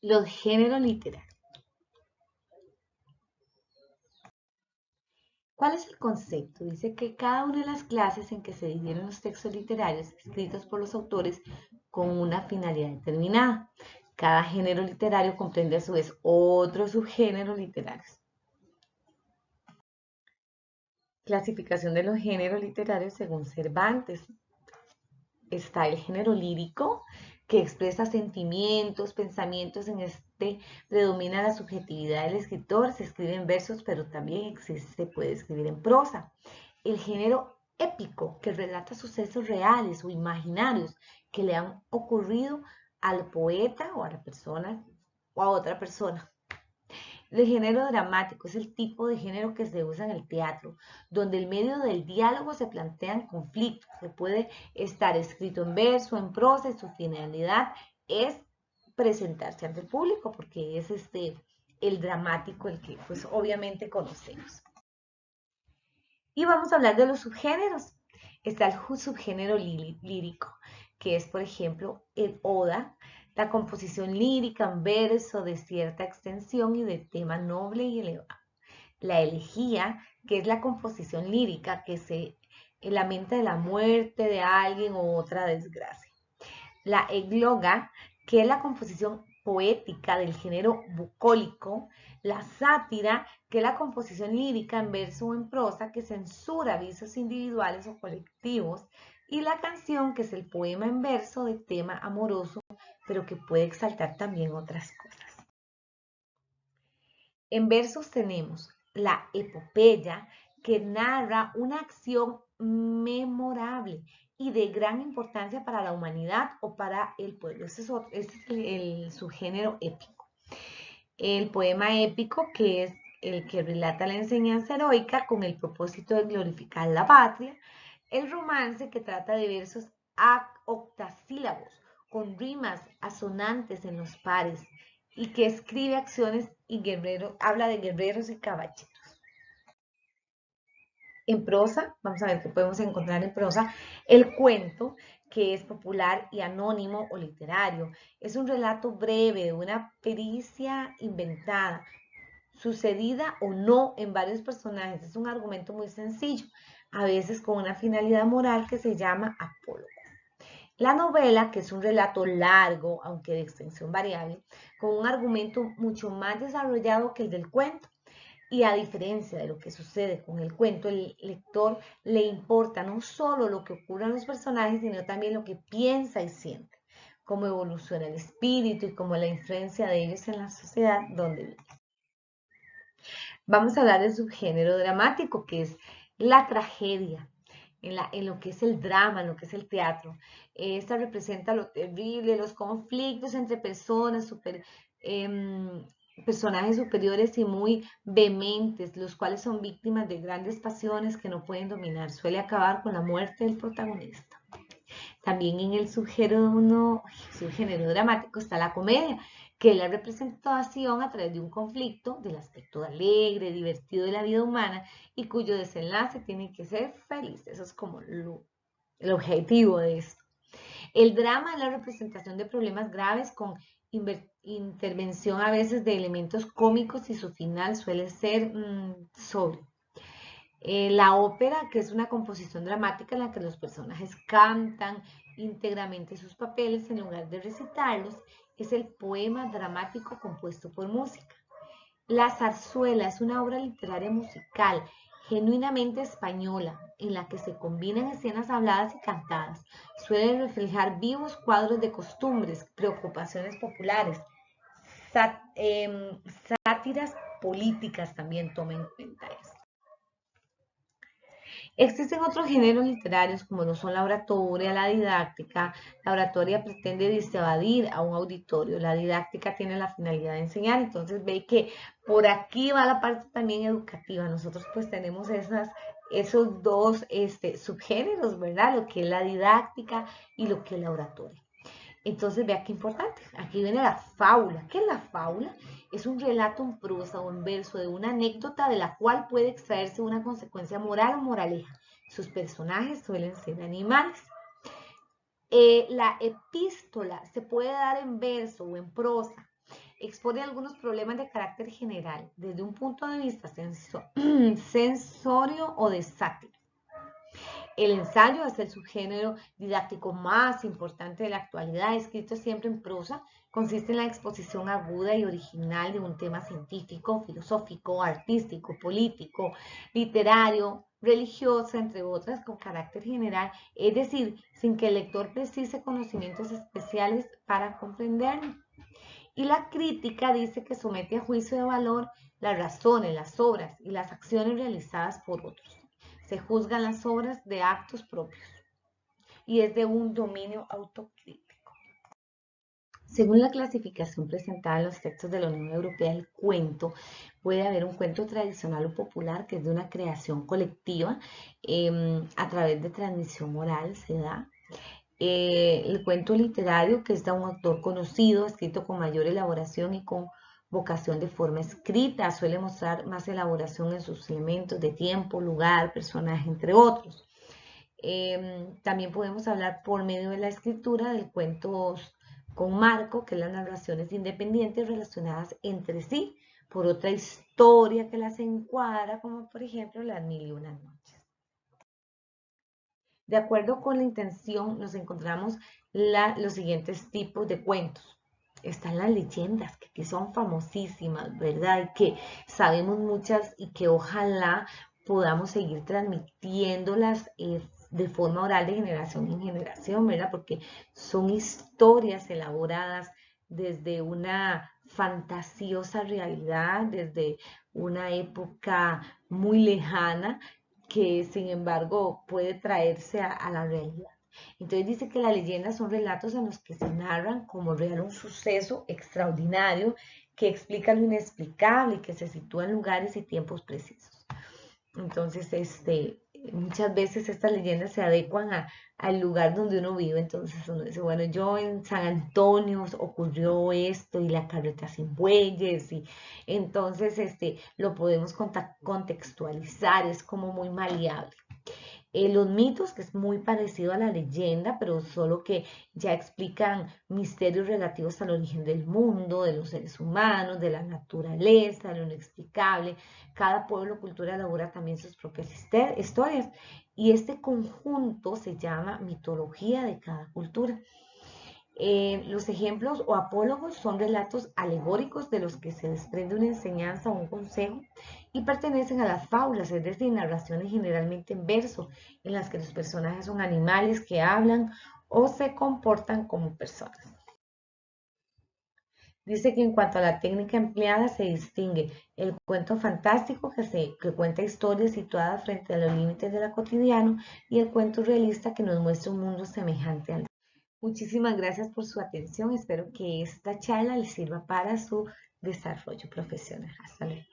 Los géneros literarios. ¿Cuál es el concepto? Dice que cada una de las clases en que se dividen los textos literarios escritos por los autores con una finalidad determinada. Cada género literario comprende a su vez otros subgéneros literarios. Clasificación de los géneros literarios según Cervantes. Está el género lírico, que expresa sentimientos, pensamientos. En este predomina la subjetividad del escritor, se escribe en versos, pero también se puede escribir en prosa. El género épico, que relata sucesos reales o imaginarios que le han ocurrido al poeta o a la persona o a otra persona. El género dramático es el tipo de género que se usa en el teatro, donde en medio del diálogo se plantean conflictos. Se puede estar escrito en verso, en prosa, y su finalidad es presentarse ante el público, porque es el dramático, el que pues obviamente conocemos. Y vamos a hablar de los subgéneros. Está el subgénero lírico, que es, por ejemplo, el oda, la composición lírica en verso de cierta extensión y de tema noble y elevado. La elegía, que es la composición lírica que se lamenta de la muerte de alguien o otra desgracia. La egloga, que es la composición poética del género bucólico. La sátira, que es la composición lírica en verso o en prosa que censura avisos individuales o colectivos. Y la canción, que es el poema en verso de tema amoroso, pero que puede exaltar también otras cosas. En versos tenemos la epopeya, que narra una acción memorable y de gran importancia para la humanidad o para el pueblo. Ese es el subgénero épico. El poema épico, que es el que relata la enseñanza heroica con el propósito de glorificar la patria. El romance, que trata de versos octasílabos con rimas asonantes en los pares y que escribe acciones y guerreros, habla de guerreros y caballeros. En prosa, vamos a ver qué podemos encontrar en prosa, el cuento, que es popular y anónimo o literario. Es un relato breve de una pericia inventada, sucedida o no en varios personajes. Es un argumento muy sencillo, a veces con una finalidad moral que se llama apólogo. La novela, que es un relato largo, aunque de extensión variable, con un argumento mucho más desarrollado que el del cuento. Y a diferencia de lo que sucede con el cuento, el lector le importa no solo lo que ocurre a los personajes, sino también lo que piensa y siente, cómo evoluciona el espíritu y cómo la influencia de ellos en la sociedad donde viven. Vamos a hablar del subgénero dramático, que es la tragedia, en lo que es el drama, en lo que es el teatro. Esta representa lo terrible, los conflictos entre personas, personajes superiores y muy vehementes, los cuales son víctimas de grandes pasiones que no pueden dominar. Suele acabar con la muerte del protagonista. También en el subgénero dramático está la comedia, que es la representación a través de un conflicto del aspecto alegre, divertido de la vida humana y cuyo desenlace tiene que ser feliz. Eso es como el objetivo de esto. El drama es la representación de problemas graves con intervención a veces de elementos cómicos y su final suele ser sobre. La ópera, que es una composición dramática en la que los personajes cantan íntegramente sus papeles en lugar de recitarlos, es el poema dramático compuesto por música. La zarzuela es una obra literaria musical genuinamente española, en la que se combinan escenas habladas y cantadas. Suele reflejar vivos cuadros de costumbres, preocupaciones populares, sátiras políticas también tomen en cuenta esto. Existen otros géneros literarios como lo son la oratoria, la didáctica. La oratoria pretende disuadir a un auditorio, la didáctica tiene la finalidad de enseñar, entonces ve que por aquí va la parte también educativa. Nosotros pues tenemos esos dos subgéneros, ¿verdad? Lo que es la didáctica y lo que es la oratoria. Entonces, vea qué importante. Aquí viene la fábula. ¿Qué es la fábula? Es un relato en prosa o en verso de una anécdota de la cual puede extraerse una consecuencia moral o moraleja. Sus personajes suelen ser animales. La epístola se puede dar en verso o en prosa. expone algunos problemas de carácter general desde un punto de vista sensorio o de sátira. El ensayo es el subgénero didáctico más importante de la actualidad, escrito siempre en prosa. Consiste en la exposición aguda y original de un tema científico, filosófico, artístico, político, literario, religioso, entre otras, con carácter general, es decir, sin que el lector precise conocimientos especiales para comprenderlo. Y la crítica dice que somete a juicio de valor las razones, las obras y las acciones realizadas por otros. Se juzgan las obras de actos propios y es de un dominio autocrítico. Según la clasificación presentada en los textos de la Unión Europea, el cuento puede haber un cuento tradicional o popular que es de una creación colectiva a través de transmisión oral, se da. El cuento literario, que es de un autor conocido, escrito con mayor elaboración y con vocación de forma escrita, suele mostrar más elaboración en sus elementos de tiempo, lugar, personaje, entre otros. También podemos hablar por medio de la escritura del cuentos con marco, que es las narraciones independientes relacionadas entre sí por otra historia que las encuadra, como por ejemplo Las Mil y Una Noches. De acuerdo con la intención, nos encontramos los siguientes tipos de cuentos. Están las leyendas, que son famosísimas, ¿verdad? Y que sabemos muchas y que ojalá podamos seguir transmitiéndolas de forma oral de generación en generación, ¿verdad? Porque son historias elaboradas desde una fantasiosa realidad, desde una época muy lejana, que sin embargo puede traerse a la realidad. Entonces dice que las leyendas son relatos en los que se narran como real un suceso extraordinario que explica lo inexplicable y que se sitúa en lugares y tiempos precisos. Entonces, muchas veces estas leyendas se adecuan al lugar donde uno vive. Entonces uno dice, bueno, yo en San Antonio ocurrió esto y la carreta sin bueyes. Y entonces lo podemos contextualizar, es como muy maleable. Los mitos, que es muy parecido a la leyenda, pero solo que ya explican misterios relativos al origen del mundo, de los seres humanos, de la naturaleza, de lo inexplicable. Cada pueblo o cultura elabora también sus propias historias y este conjunto se llama mitología de cada cultura. Los ejemplos o apólogos son relatos alegóricos de los que se desprende una enseñanza o un consejo y pertenecen a las fábulas, es decir, narraciones generalmente en verso, en las que los personajes son animales que hablan o se comportan como personas. Dice que en cuanto a la técnica empleada se distingue el cuento fantástico que cuenta historias situadas frente a los límites de lo cotidiano y el cuento realista que nos muestra un mundo semejante al. Muchísimas gracias por su atención. Espero que esta charla les sirva para su desarrollo profesional. Hasta luego.